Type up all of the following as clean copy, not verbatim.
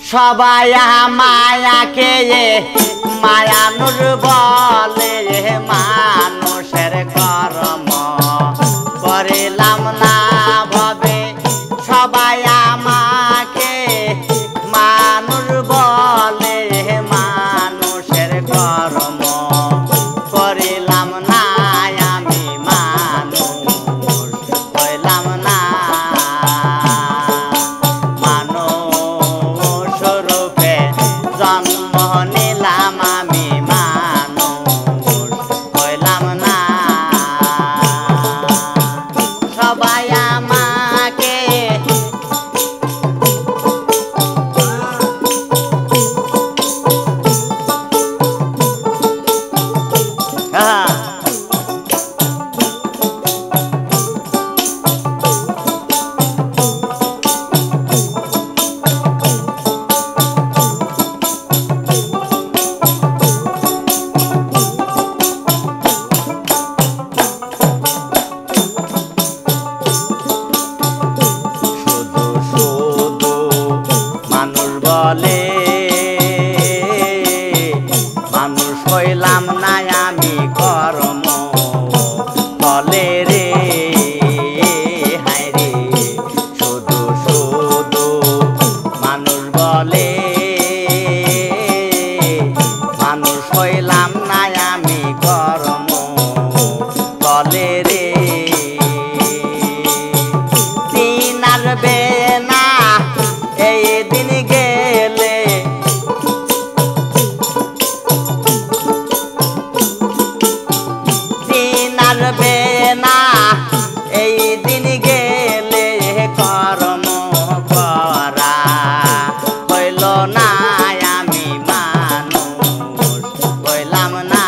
সবাই মায়াকে মায়ানুর বলে মানুষের কর্ম করিলাম না ভাবে সবাই আমাকে মানুষ বলে মানুষের কর্ম করিলাম না আমি মানুষ হইলাম না মানুষ রূপে জন্ম নিলাম আমি মানুষ হইলাম না সবাই আমাকে বলে মানুষ হইলাম না আমি কর্ম বলে রে হায় রে শুধু শুধু মানুষ বলে মানুষ হইলাম না আমি কর্ম বলে রে দিন আসবে না এই দিন গেলে দিন আসবে না এই দিন গেলে কর্ম করা হইল না আমি মানুষ হইলাম না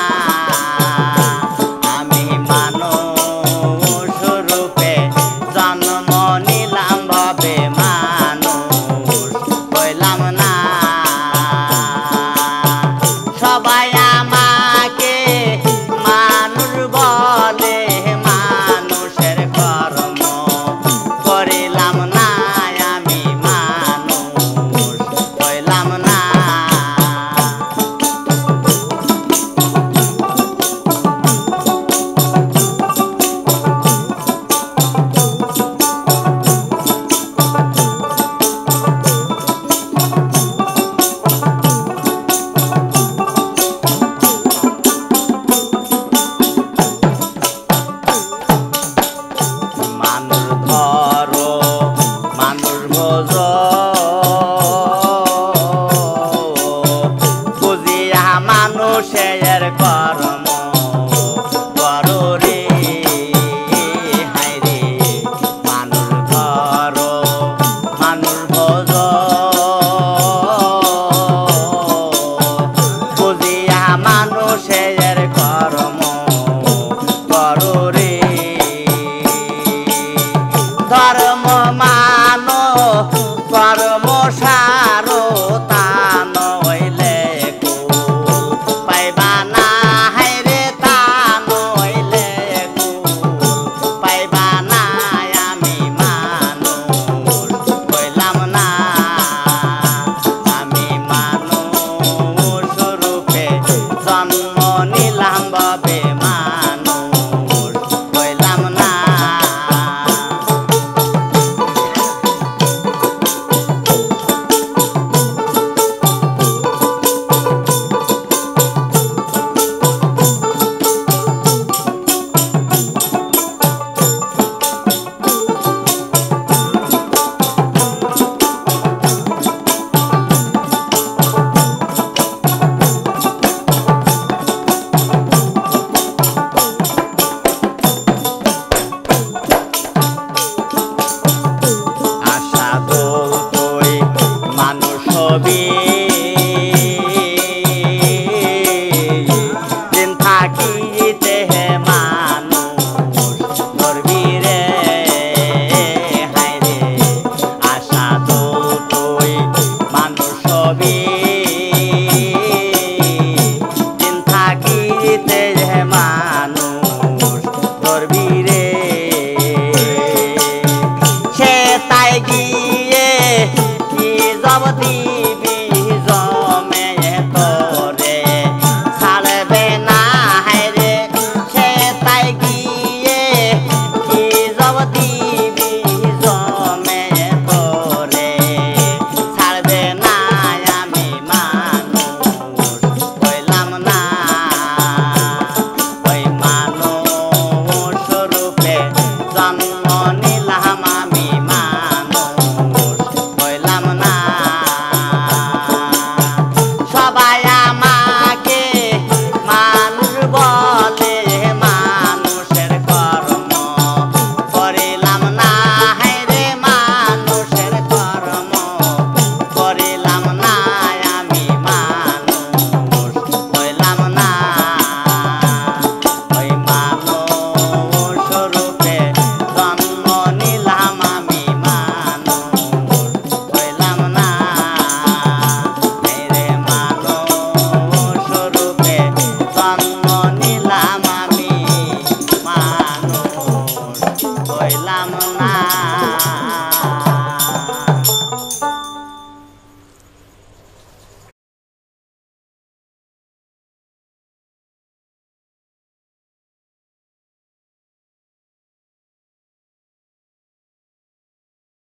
আমি মানুষ রূপে জন্ম নিলাম ভাবে হইলাম না সবাই আমাকে মানুষ বলে মানুষের কর্ম করিলাম না আমি মানুষ হইলাম না মানুষের কর্ম করো রে হায় রে মানুষ করো মানুষ ভোজ বুঝিয়া মানুষের কর্ম করো রে ধর্ম মানো কর্ম সারো তা নইলে পাইবা না হায় রে তা নইলে পাইবা না আমি মানুষ হইলাম না আমি মানুষ রূপে জন্ম নিলাম ভাবে মানুষ হইলাম না দিন থাকিতে মানুষ ধরবি রে হায় রে আশা তো তুই মানুষ হবি দিন থাকিতে মানুষ ধরবি রে সে তাই গিয়ে কি জব